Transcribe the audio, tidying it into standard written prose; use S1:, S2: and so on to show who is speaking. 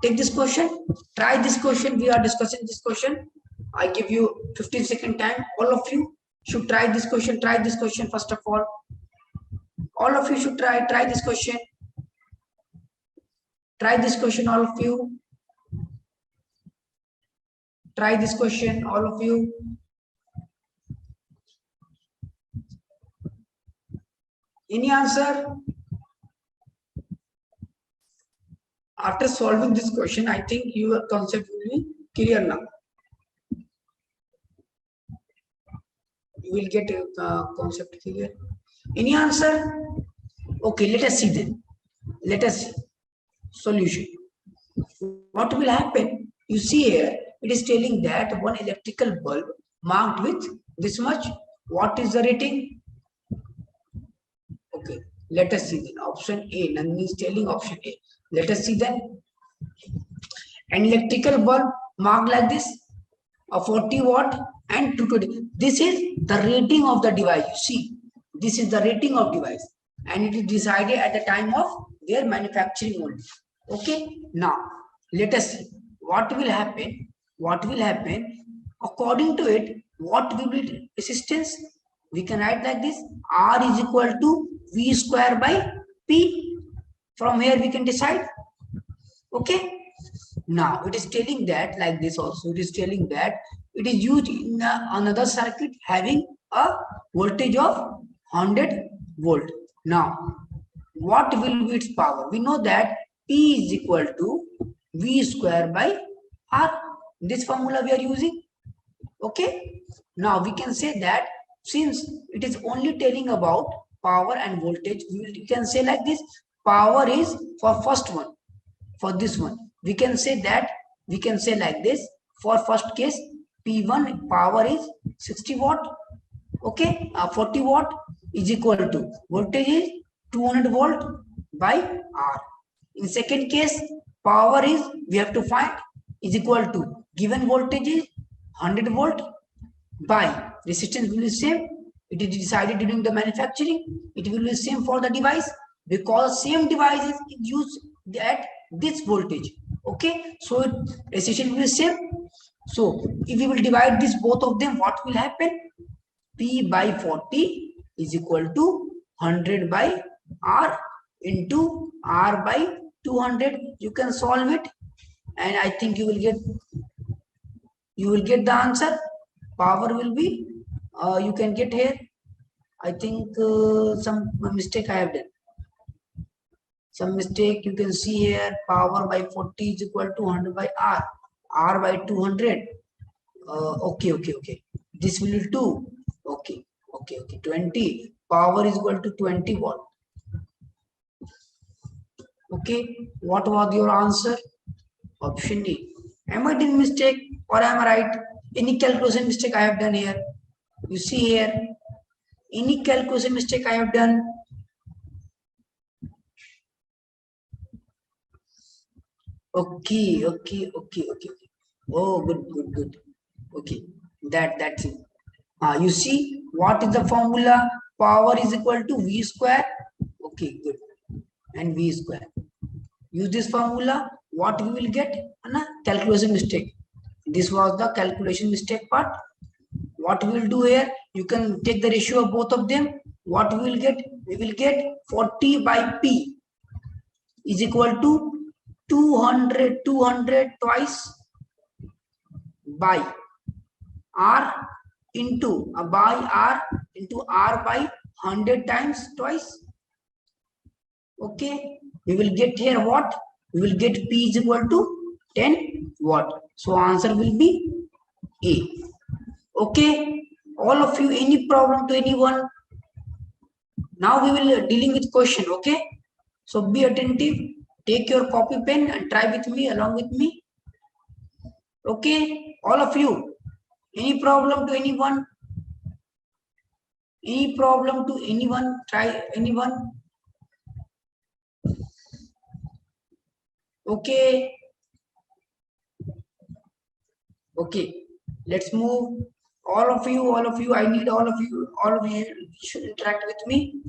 S1: take this question, try this question. We are discussing this question. I give you 15-second time. All of you should try this question. Try this question first of all. All of you should try this question. Try this question, all of you. Try this question, all of you. Any answer? After solving this question, I think your concept will be clear now. You will get a concept clear. Any answer? Okay, let us see then. Let us see. Solution. What will happen? You see here, it is telling that one electrical bulb marked with this much. What is the rating? Okay, let us see then. Option A. Nandini is telling option A. Let us see then. An electrical bulb marked like this, a 40 watt and 220. This is the rating of the device. You see, this is the rating of device, and it is decided at the time of their manufacturing only. Okay, now let us see what will happen. What will happen according to it? What will be resistance? We can write like this: R is equal to V square by P. From here we can decide. Okay. Now it is telling that like this also. It is telling that it is used in another circuit having a voltage of 100 volt. Now, what will be its power? We know that P is equal to V square by R. This formula we are using. Okay. Now we can say that since it is only telling about power and voltage, we can say like this: power is for first one. For this one, we can say that we can say like this: for first case, P1 power is 60 watt. Okay, 40 watt is equal to voltage is 200 volt by R. In second case, power is we have to find is equal to given voltage is 100 volt by resistance will be same. It is decided during the manufacturing. It will be same for the device because same device is used at this voltage. Okay, so resistance will be same. So if we will divide this both of them, what will happen? P by 40 is equal to 100 by R into R by 200. You can solve it, and I think you will get the answer. Power will be you can get here. I think some mistake I have done. Some mistake you can see here. Power by 40 is equal to 100 by R. R by 200. Okay. This will be 2. Okay. 20. Power is equal to 20 watt. Okay. What was your answer? Option D. Am I doing mistake or am I right? Any calculation mistake I have done here? You see here. Any calculation mistake I have done? Okay. Oh, good. Okay, that's it. You see what is the formula? Power is equal to V square. Okay, good. And V square. Use this formula. What we will get? Calculation mistake. This was the calculation mistake part. What we will do here? You can take the ratio of both of them. What we will get? We will get 40 by P is equal to 200 twice by R into by R into R by 100 times twice. Okay, we will get here what? We will get P is equal to 10 watt. So answer will be A. Okay, all of you, any problem to anyone? Now we will dealing with question. Okay, so be attentive. Take your copy pen and try with me, along with me. Okay, all of you. Any problem to anyone? Any problem to anyone? Try anyone? Okay. Okay, let's move. All of you, I need all of you should interact with me.